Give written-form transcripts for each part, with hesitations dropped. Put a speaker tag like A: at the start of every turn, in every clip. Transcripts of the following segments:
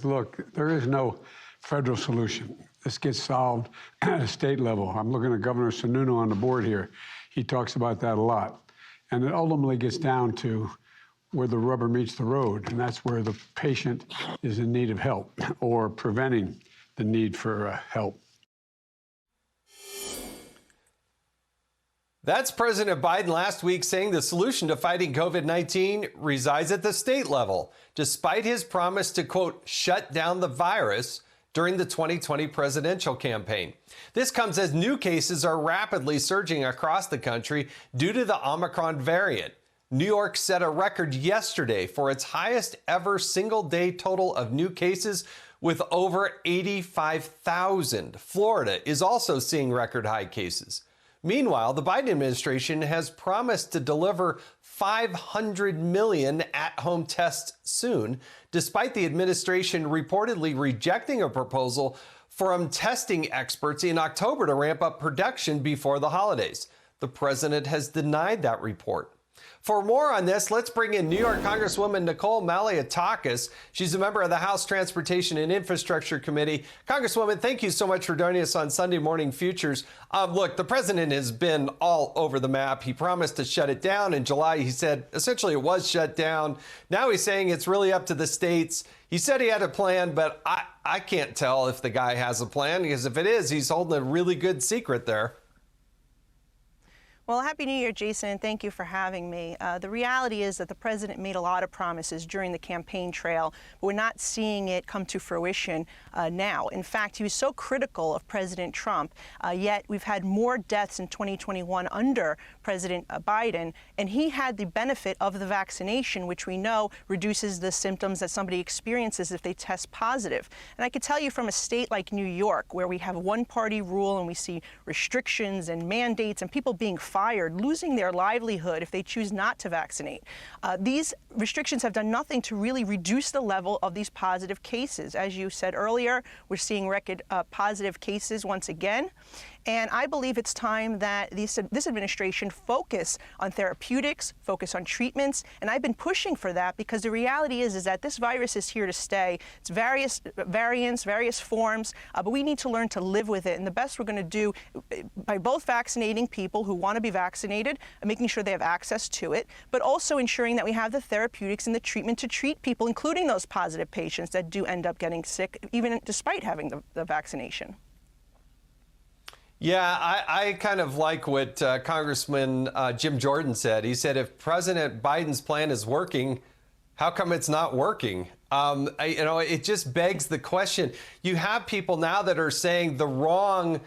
A: Look, there is no federal solution. This gets solved at a state level. I'm looking at Governor Sununu on the board here. He talks about that a lot. And it ultimately gets down to where the rubber meets the road, and that's where the patient is in need of help or preventing the need for help.
B: That's President Biden last week saying the solution to fighting COVID-19 resides at the state level, despite his promise to, quote, shut down the virus during the 2020 presidential campaign. This comes as new cases are rapidly surging across the country due to the Omicron variant. New York set a record yesterday for its highest ever single-day total of new cases with over 85,000. Florida is also seeing record high cases. Meanwhile, the Biden administration has promised to deliver 500 million at-home tests soon, despite the administration reportedly rejecting a proposal from testing experts in October to ramp up production before the holidays. The president has denied that report. For more on this, let's bring in New York Congresswoman Nicole Malliotakis. She's a member of the House Transportation and Infrastructure Committee. Congresswoman, thank you so much for joining us on Sunday Morning Futures. Look, the president has been all over the map. He promised to shut it down in July. He said essentially it was shut down. Now he's saying it's really up to the states. He said he had a plan, but I can't tell if the guy has a plan, because if it is, he's holding a really good secret there.
C: Well, Happy New Year, Jason, and thank you for having me. The reality is that the president made a lot of promises during the campaign trail, but we're not seeing it come to fruition now. In fact, he was so critical of President Trump, yet we've had more deaths in 2021 under President Biden, and he had the benefit of the vaccination, which we know reduces the symptoms that somebody experiences if they test positive. And I could tell you from a state like New York, where we have a one-party rule and we see restrictions and mandates and people being fired, losing their livelihood if they choose not to vaccinate. These restrictions have done nothing to really reduce the level of these positive cases. As you said earlier, we're seeing record positive cases once again. And I believe it's time that this administration focus on therapeutics, focus on treatments, and I've been pushing for that because the reality is that this virus is here to stay. It's various variants, various forms, but we need to learn to live with it. And the best we're going to do by both vaccinating people who want to be vaccinated and making sure they have access to it, but also ensuring that we have the therapeutics and the treatment to treat people, including those positive patients that do end up getting sick, even despite having the vaccination.
B: Yeah, I kind of like what Congressman Jim Jordan said. He said, if President Biden's plan is working, how come it's not working? It just begs the question. You have people now that are saying the wrong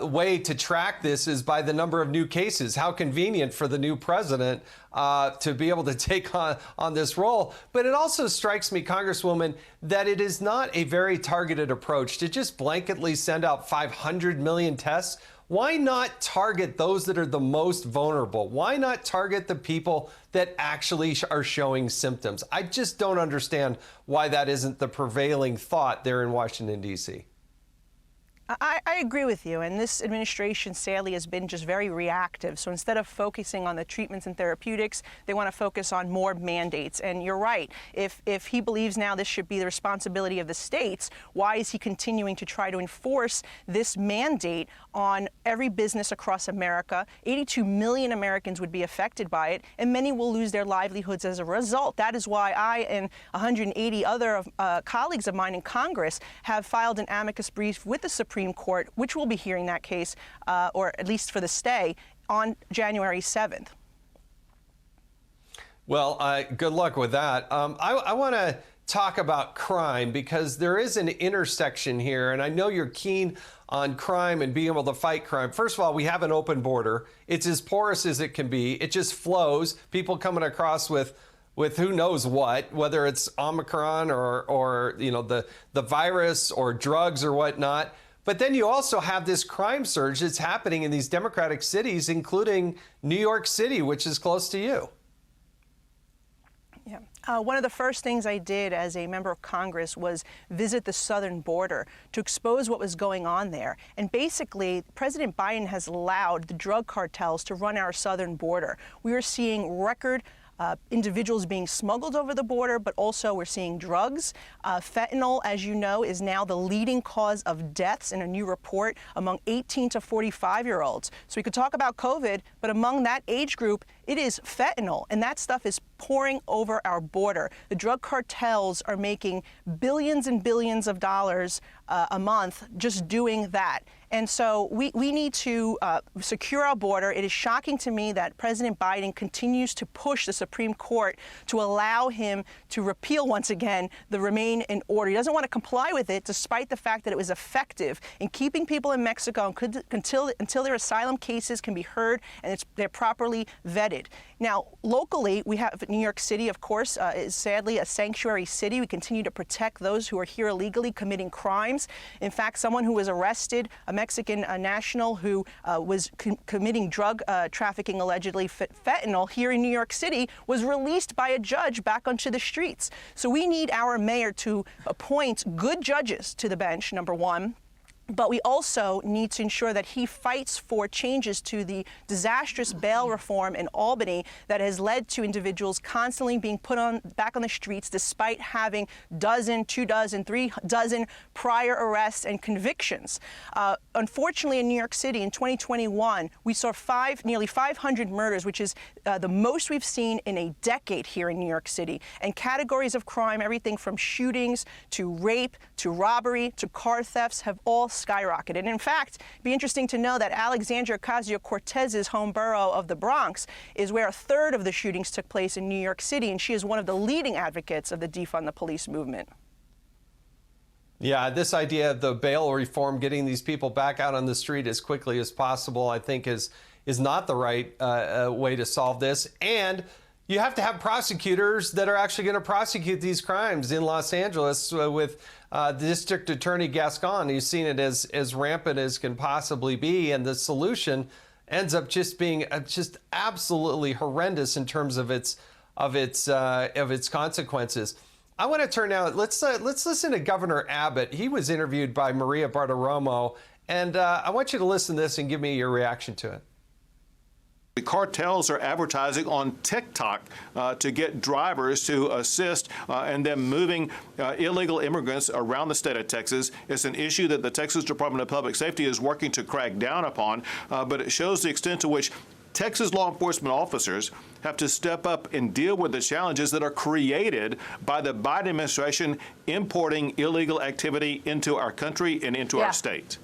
B: way to track this is by the number of new cases. How convenient for the new president to be able to take on this role. But it also strikes me, Congresswoman, that it is not a very targeted approach to just blanketly send out 500 million tests. Why not target those that are the most vulnerable? Why not target the people that actually are showing symptoms? I just don't understand why that isn't the prevailing thought there in Washington, D.C.
C: I agree with you, and this administration sadly has been just very reactive. So instead of focusing on the treatments and therapeutics, they want to focus on more mandates. And you're right, if he believes now this should be the responsibility of the states, why is he continuing to try to enforce this mandate on every business across America? 82 million Americans would be affected by it, and many will lose their livelihoods as a result. That is why I and 180 other colleagues of mine in Congress have filed an amicus brief with the Supreme Court, which will be hearing that case, or at least for the stay, on January 7th.
B: Well, good luck with that. I want to talk about crime because there is an intersection here, and I know you're keen on crime and being able to fight crime. First of all, we have an open border. It's as porous as it can be. It just flows. People coming across with who knows what, whether it's Omicron or the virus or drugs or whatnot. But then you also have this crime surge that's happening in these Democratic cities, including New York City, which is close to you.
C: Yeah. One of the first things I did as a member of Congress was visit the southern border to expose what was going on there. And basically, President Biden has allowed the drug cartels to run our southern border. We are seeing record individuals being smuggled over the border, but also we're seeing drugs. Fentanyl, as you know, is now the leading cause of deaths in a new report among 18 to 45-year-olds. So we could talk about COVID, but among that age group, it is fentanyl, and that stuff is pouring over our border. The drug cartels are making billions and billions of dollars a month just doing that. And so we need to secure our border. It is shocking to me that President Biden continues to push the Supreme Court to allow him to repeal once again the Remain in Order. He doesn't want to comply with it, despite the fact that it was effective in keeping people in Mexico until their asylum cases can be heard and they're properly vetted. Now, locally, we have New York City, of course, is sadly a sanctuary city. We continue to protect those who are here illegally committing crimes. In fact, someone who was arrested, a Mexican national who was committing drug trafficking, allegedly fentanyl, here in New York City, was released by a judge back onto the streets. So we need our mayor to appoint good judges to the bench, number one. But we also need to ensure that he fights for changes to the disastrous bail reform in Albany that has led to individuals constantly being put back on the streets despite having dozen, 2 dozen, 3 dozen prior arrests and convictions. Unfortunately, in New York City in 2021, we saw nearly 500 murders, which is the most we've seen in a decade here in New York City. And categories of crime, everything from shootings to rape to robbery to car thefts, have all skyrocketed. And in fact, it'd be interesting to know that Alexandria Ocasio-Cortez's home borough of the Bronx is where a third of the shootings took place in New York City, and she is one of the leading advocates of the defund the police movement.
B: Yeah, this idea of the bail reform, getting these people back out on the street as quickly as possible, I think is not the right way to solve this. And you have to have prosecutors that are actually going to prosecute these crimes. In Los Angeles with District Attorney Gascon, he's seen it as rampant as can possibly be, and the solution ends up just being just absolutely horrendous in terms of its consequences. I want to turn now. Let's listen to Governor Abbott. He was interviewed by Maria Bartiromo, and I want you to listen to this and give me your reaction to it.
D: The cartels are advertising on TikTok to get drivers to assist in them moving illegal immigrants around the state of Texas. It's an issue that the Texas Department of Public Safety is working to crack down upon, but it shows the extent to which Texas law enforcement officers have to step up and deal with the challenges that are created by the Biden administration importing illegal activity into our country and into our state.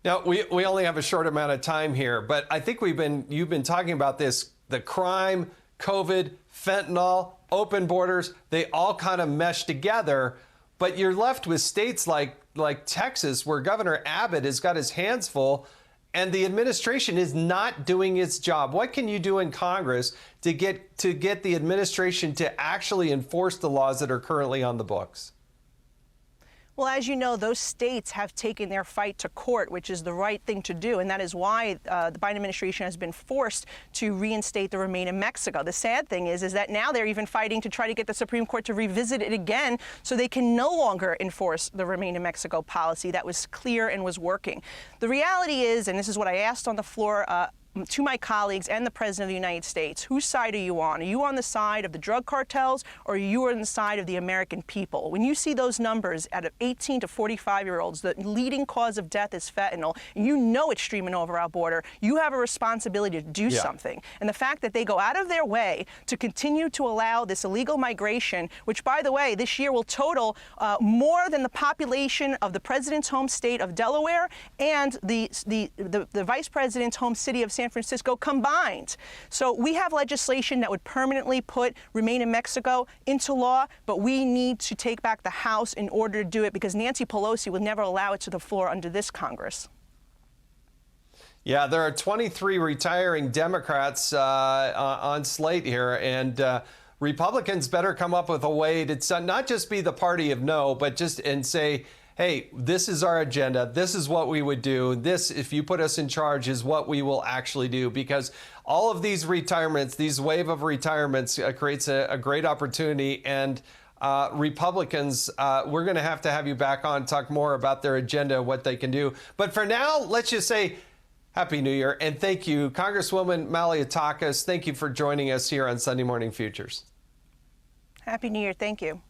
B: Now, we only have a short amount of time here, but I think you've been talking about this, the crime, COVID, fentanyl, open borders, they all kind of mesh together, but you're left with states like Texas, where Governor Abbott has got his hands full and the administration is not doing its job. What can you do in Congress to get the administration to actually enforce the laws that are currently on the books?
C: Well, as you know, those states have taken their fight to court, which is the right thing to do. And that is why the Biden administration has been forced to reinstate the Remain in Mexico. The sad thing is that now they're even fighting to try to get the Supreme Court to revisit it again so they can no longer enforce the Remain in Mexico policy that was clear and was working. The reality is, and this is what I asked on the floor to my colleagues and the President of the United States, whose side are you on? Are you on the side of the drug cartels, or are you on the side of the American people? When you see those numbers out of 18 to 45-year-olds, the leading cause of death is fentanyl, and you know it's streaming over our border, you have a responsibility to do something. And the fact that they go out of their way to continue to allow this illegal migration, which, by the way, this year will total more than the population of the President's home state of Delaware and the Vice President's home city of San Francisco combined. So we have legislation that would permanently put Remain in Mexico into law, but we need to take back the House in order to do it, because Nancy Pelosi would never allow it to the floor under this Congress.
B: Yeah, there are 23 retiring Democrats on slate here, and Republicans better come up with a way to not just be the party of no, but and say, hey, this is our agenda. This is what we would do. This, if you put us in charge, is what we will actually do. Because all of these retirements, these wave of retirements creates a great opportunity. And Republicans, we're going to have you back on, talk more about their agenda, what they can do. But for now, let's just say Happy New Year, and thank you, Congresswoman Malliotakis. Thank you for joining us here on Sunday Morning Futures.
C: Happy New Year. Thank you.